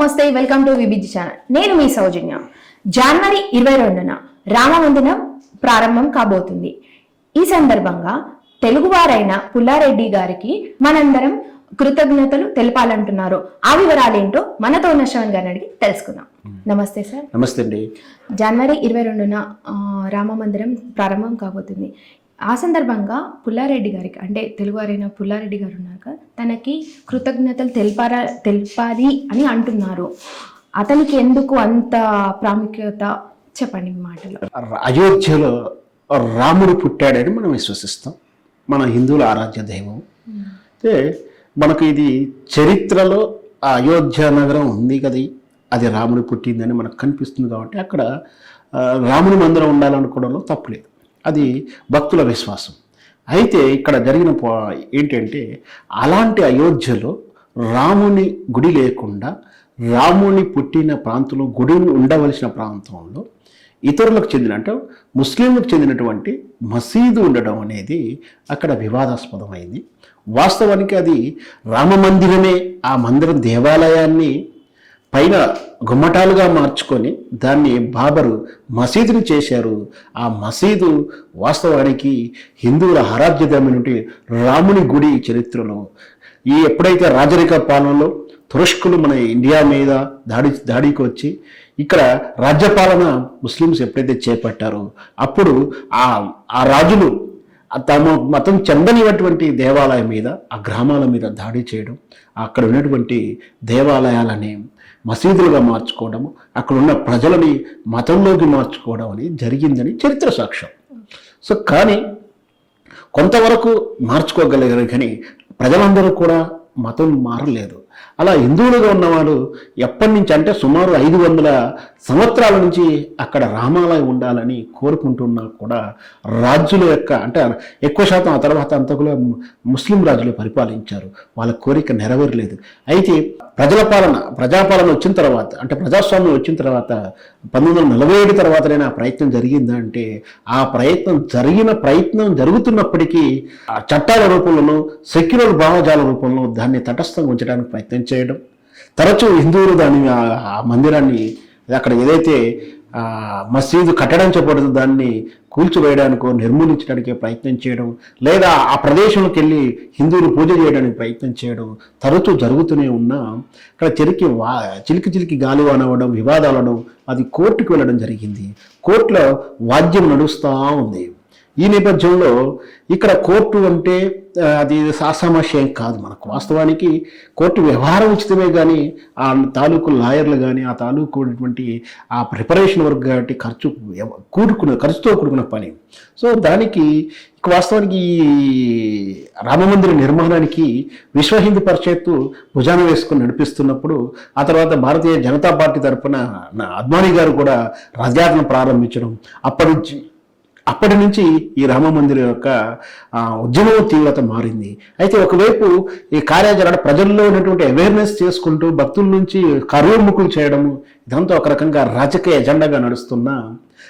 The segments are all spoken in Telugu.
నమస్తే, వెల్కమ్ టు విబిజి ఛానల్. నేను మీ సౌజన్య. జనవరి 22న రామమందిరం ప్రారంభం కాబోతుంది. ఈ సందర్భంగా తెలుగువారైన పుల్లారెడ్డి గారికి మనందరం కృతజ్ఞతలు తెలపాలంటున్నారు. ఆ వివరాలేంటో మనతో ఉన్న శ్రవణ్ గారిని అడిగి తెలుసుకుందాం. నమస్తే సార్. నమస్తే అండి. జనవరి 22న రామమందిరం ప్రారంభం కాబోతుంది. ఆ సందర్భంగా పుల్లారెడ్డి గారికి, అంటే తెలుగువారైన పుల్లారెడ్డి గారు ఉన్నాక తనకి కృతజ్ఞతలు తెలపాలి అని అంటున్నారు. అతనికి ఎందుకు అంత ప్రాముఖ్యత చెప్పండి మీ మాటలో. అయోధ్యలో రాముడు పుట్టాడని మనం విశ్వసిస్తాం. మన హిందువుల ఆరాధ్య దైవం. అయితే మనకు ఇది చరిత్రలో ఆ అయోధ్య నగరం ఉంది కదా, అది రాముడు పుట్టిందని మనకు కనిపిస్తుంది. కాబట్టి అక్కడ రాముని మందిరం ఉండాలనుకోవడంలో తప్పులేదు. అది భక్తుల విశ్వాసం. అయితే ఇక్కడ జరిగిన ఏంటంటే, అలాంటి అయోధ్యలో రాముని గుడి లేకుండా రాముని పుట్టిన ప్రాంతంలో గుడి ఉండవలసిన ప్రాంతంలో ఇతరులకు చెందిన, అంటే ముస్లింలకు చెందినటువంటి మసీదు ఉండడం అనేది అక్కడ వివాదాస్పదమైంది. వాస్తవానికి అది రామ మందిరమే. ఆ మందిరం దేవాలయాన్ని పైన గుమ్మటాలుగా మార్చుకొని దాన్ని బాబరు మసీదుని చేశారు. ఆ మసీదు వాస్తవానికి హిందువుల ఆరాధ్యమైనటువంటి రాముని గుడి చరిత్రలో ఎప్పుడైతే రాజరిక పాలనలో తురష్కులు మన ఇండియా మీద దాడికి వచ్చి ఇక్కడ రాజ్యపాలన ముస్లిమ్స్ ఎప్పుడైతే చేపట్టారో అప్పుడు ఆ రాజులు తమ మతం చెందనిటువంటి దేవాలయం మీద, ఆ గ్రామాల మీద దాడి చేయడం, అక్కడ ఉన్నటువంటి దేవాలయాలని మసీదులుగా మార్చుకోవడము, అక్కడ ఉన్న ప్రజలని మతంలోకి మార్చుకోవడం అనేది జరిగిందని చరిత్ర సాక్ష్యం. సో కానీ కొంతవరకు మార్చుకోగలిగారు, కానీ ప్రజలందరూ కూడా మతం మారలేదు. అలా హిందువులుగా ఉన్నవాళ్ళు ఎప్పటి నుంచి అంటే సుమారు 500 సంవత్సరాల నుంచి అక్కడ రామాలయం ఉండాలని కోరుకుంటున్నా కూడా రాజుల యొక్క, అంటే ఎక్కువ శాతం ఆ తర్వాత అంతా కూడా ముస్లిం రాజులు పరిపాలించారు. వాళ్ళ కోరిక నెరవేరలేదు. అయితే ప్రజాపాలన వచ్చిన తర్వాత, అంటే ప్రజాస్వామ్యం వచ్చిన తర్వాత 1947 తర్వాతనైనా ఆ ప్రయత్నం జరిగిందా అంటే, ఆ ప్రయత్నం జరుగుతున్నప్పటికీ ఆ చట్టాల రూపంలోనూ సెక్యులర్ భావజాల రూపంలో దాన్ని తటస్థంగా ఉంచడానికి ప్రయత్నం చేయడం, తరచూ హిందువులు దాన్ని ఆ మందిరాన్ని అక్కడ ఏదైతే మసీదు కట్టడం చెప్పబడుతుందో దాన్ని కూల్చివేయడానికో నిర్మూలించడానికి ప్రయత్నం చేయడం, లేదా ఆ ప్రదేశంలోకి వెళ్ళి హిందువులు పూజ చేయడానికి ప్రయత్నం చేయడం తరచూ జరుగుతూనే ఉన్నా అక్కడ చిలికి గాలి అనవడం, వివాదాలు అనడం, అది కోర్టుకు వెళ్ళడం జరిగింది. కోర్టులో వాద్యం నడుస్తూ ఉంది. ఈ నేపథ్యంలో ఇక్కడ కోర్టు అంటే అది సమస్య ఏం కాదు మనకు. వాస్తవానికి కోర్టు వ్యవహారం ఉచితమే, కానీ ఆ తాలూకు లాయర్లు కానీ ఆ తాలూకు ఉన్నటువంటి ఆ ప్రిపరేషన్ వర్క్ కాబట్టి ఖర్చుతో కూడుకున్న పని. సో దానికి వాస్తవానికి ఈ రామమందిర నిర్మాణానికి విశ్వ హిందూ పరిషత్తు భుజాన వేసుకుని నడిపిస్తున్నప్పుడు, ఆ తర్వాత భారతీయ జనతా పార్టీ తరఫున అద్వానీ గారు కూడా రథయాత్ర ప్రారంభించడం, అప్పటి నుంచి ఈ రామ మందిరం యొక్క ఉద్యమం తీవ్రత మారింది. అయితే ఒకవైపు ఈ కార్యాచరణ ప్రజల్లో ఉన్నటువంటి అవేర్నెస్ చేసుకుంటూ భక్తుల నుంచి కర్యోన్ముఖులు చేయడము, ఇదంతా ఒక రకంగా రాజకీయ ఎజెండాగా నడుస్తున్న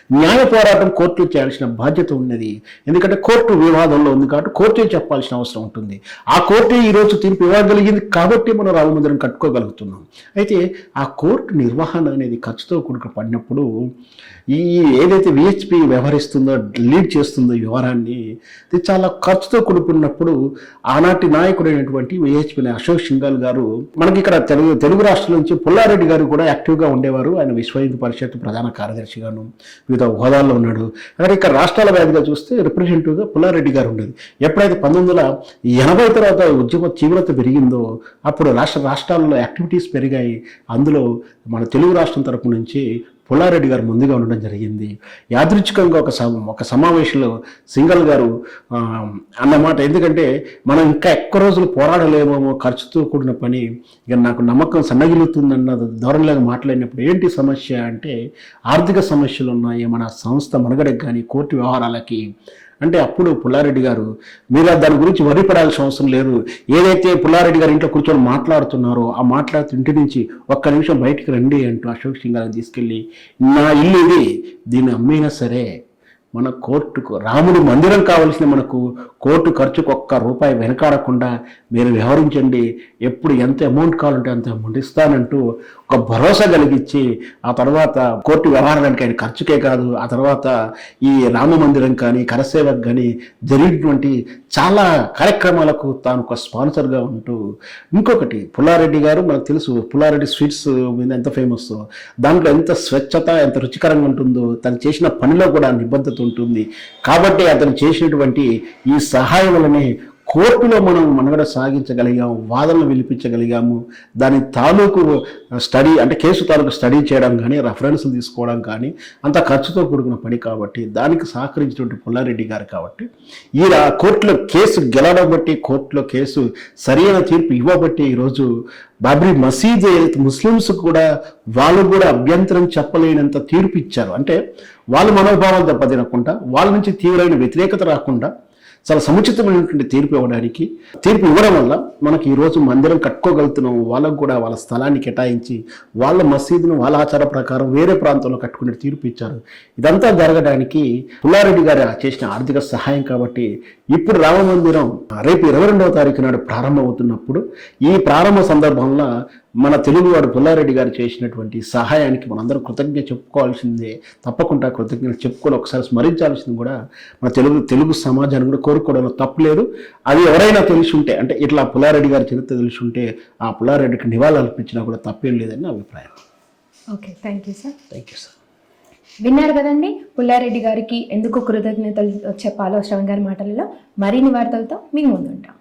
న్యాయ పోరాటం కోర్టులు చేయాల్సిన బాధ్యత ఉన్నది. ఎందుకంటే కోర్టు వివాదంలో ఉంది కాబట్టి కోర్టే చెప్పాల్సిన అవసరం ఉంటుంది. ఆ కోర్టే ఈరోజు తీర్పు ఇవ్వగలిగింది కాబట్టి మనం రామమందిరం కట్టుకోగలుగుతున్నాం. అయితే ఆ కోర్టు నిర్వహణ అనేది ఖర్చుతో పడినప్పుడు ఏదైతే విహెచ్పి వ్యవహరిస్తుందో, లీడ్ చేస్తుందో వ్యవహారాన్ని, ఇది చాలా ఖర్చుతో కూడుకున్నప్పుడు ఆనాటి నాయకుడైనటువంటి విహెచ్పి అశోక్ సింఘాల్ గారు, మనకి ఇక్కడ తెలుగు రాష్ట్రాల నుంచి పుల్లారెడ్డి గారు కూడా యాక్టివ్గా ఉండేవారు. ఆయన విశ్వ హిందూ పరిషత్ ప్రధాన కార్యదర్శిగాను వివిధ హోదాల్లో ఉన్నాడు. అలాగే ఇక్కడ రాష్ట్రాల వ్యాధిగా చూస్తే రిప్రజెంటేటివ్గా పుల్లారెడ్డి గారు ఉండేది. ఎప్పుడైతే 1980 తర్వాత ఉద్యమ తీవ్రత పెరిగిందో అప్పుడు రాష్ట్రాల్లో యాక్టివిటీస్ పెరిగాయి. అందులో మన తెలుగు రాష్ట్రం తరపు నుంచి పుల్లారెడ్డి గారు ముందుగా ఉండడం జరిగింది. యాదృచ్ఛికంగా ఒక సమావేశంలో సింఘాల్ గారు అన్నమాట, ఎందుకంటే మనం ఇంకా ఎక్కువ రోజులు పోరాడలేమో, ఖర్చుతో కూడిన పని, ఇక నాకు నమ్మకం సన్నగిలుతుందన్న ధోరణిలాగా మాట్లాడినప్పుడు ఏంటి సమస్య అంటే, ఆర్థిక సమస్యలు ఉన్నాయి మన సంస్థ మనుగడకి కానీ కోర్టు వ్యవహారాలకి అంటే, అప్పుడు పుల్లారెడ్డి గారు, మీరు దాని గురించి వరిపడాల్సిన అవసరం లేదు, ఏదైతే పుల్లారెడ్డి గారు ఇంట్లో కూర్చొని మాట్లాడుతున్నారో ఆ మాట్లాడుతూ ఇంటి నుంచి ఒక్క నిమిషం బయటికి రండి అంటూ అశోక్ సింఘాల్ని తీసుకెళ్ళి, నా ఇల్లు ఇది, దీన్ని అమ్మైనా సరే మన కోర్టుకు రాముడి మందిరం కావాల్సిన మనకు కోర్టు ఖర్చుకు ఒక్క రూపాయి వెనకాడకుండా మీరు వ్యవహరించండి, ఎప్పుడు ఎంత అమౌంట్ కావాలంటే అంత అమౌంట్ ఇస్తానంటూ ఒక ఒక భరోసా కలిగించి ఆ తర్వాత కోర్టు వ్యవహారానికి ఆయన ఖర్చుకే కాదు, ఆ తర్వాత ఈ రామ మందిరం కానీ కరసేవకు కానీ జరిగినటువంటి చాలా కార్యక్రమాలకు తాను ఒక స్పాన్సర్గా ఉంటూ, ఇంకొకటి పుల్లారెడ్డి గారు మనకు తెలుసు, పుల్లారెడ్డి స్వీట్స్ మీద ఎంత ఫేమస్, దాంట్లో ఎంత స్వచ్ఛత ఎంత రుచికరంగా ఉంటుందో, తను చేసిన పనిలో కూడా నిబద్ధత ఉంటుంది. కాబట్టి అతను చేసినటువంటి ఈ సహాయం వల్లనే కోర్టులో మనం మనుగడ సాగించగలిగాము, వాదనలు వినిపించగలిగాము. దాని తాలూకు స్టడీ అంటే కేసు తాలూకు స్టడీ చేయడం కానీ రెఫరెన్స్లు తీసుకోవడం కానీ అంత ఖర్చుతో కూడుకున్న పని కాబట్టి దానికి సహకరించినటువంటి పుల్లారెడ్డి గారు కాబట్టి ఈ కోర్టులో కేసు గెలవడం బట్టి, కోర్టులో కేసు సరైన తీర్పు ఇవ్వబట్టి ఈరోజు బాబ్రీ మసీద్ ముస్లిమ్స్ కూడా వాళ్ళు కూడా అభ్యంతరం చెప్పలేనంత తీర్పు ఇచ్చారు. అంటే వాళ్ళ మనోభావాలు దెబ్బతినకుండా, వాళ్ళ నుంచి తీవ్రమైన వ్యతిరేకత రాకుండా చాలా సముచితమైనటువంటి తీర్పు ఇవ్వడం వల్ల మనకి ఈరోజు మందిరం కట్టుకోగలుగుతున్నాం. వాళ్ళకు కూడా వాళ్ళ స్థలాన్ని కేటాయించి వాళ్ళ మసీదును వాళ్ళ ఆచార ప్రకారం వేరే ప్రాంతంలో కట్టుకునే తీర్పు ఇచ్చారు. ఇదంతా జరగడానికి పుల్లారెడ్డి గారు చేసిన ఆర్థిక సహాయం కాబట్టి ఇప్పుడు రామ మందిరం రేపు 22వ తారీఖు నాడు ప్రారంభమవుతున్నప్పుడు ఈ ప్రారంభ సందర్భంలో మన తెలుగువాడు పుల్లారెడ్డి గారు చేసినటువంటి సహాయానికి మనందరం కృతజ్ఞత చెప్పుకోవాల్సిందే. తప్పకుండా కృతజ్ఞత చెప్పుకొని ఒకసారి స్మరించాల్సింది కూడా మన తెలుగు సమాజాన్ని కూడా కోరుకోవడంలో తప్పులేదు. అది ఎవరైనా తెలిసి ఉంటే, అంటే ఇట్లా పుల్లారెడ్డి గారి చరిత్ర తెలిసి ఉంటే ఆ పుల్లారెడ్డికి నివాళులు అర్పించినా కూడా తప్పేం లేదని నా అభిప్రాయం. Okay, thank you sir. Thank you sir. విన్నారు కదండి, పుల్లారెడ్డి గారికి ఎందుకు కృతజ్ఞతలు చెప్పాలో శ్రవణ్ గారి మాటలలో. మరిన్ని వార్తలతో మీ ముందుంటాం.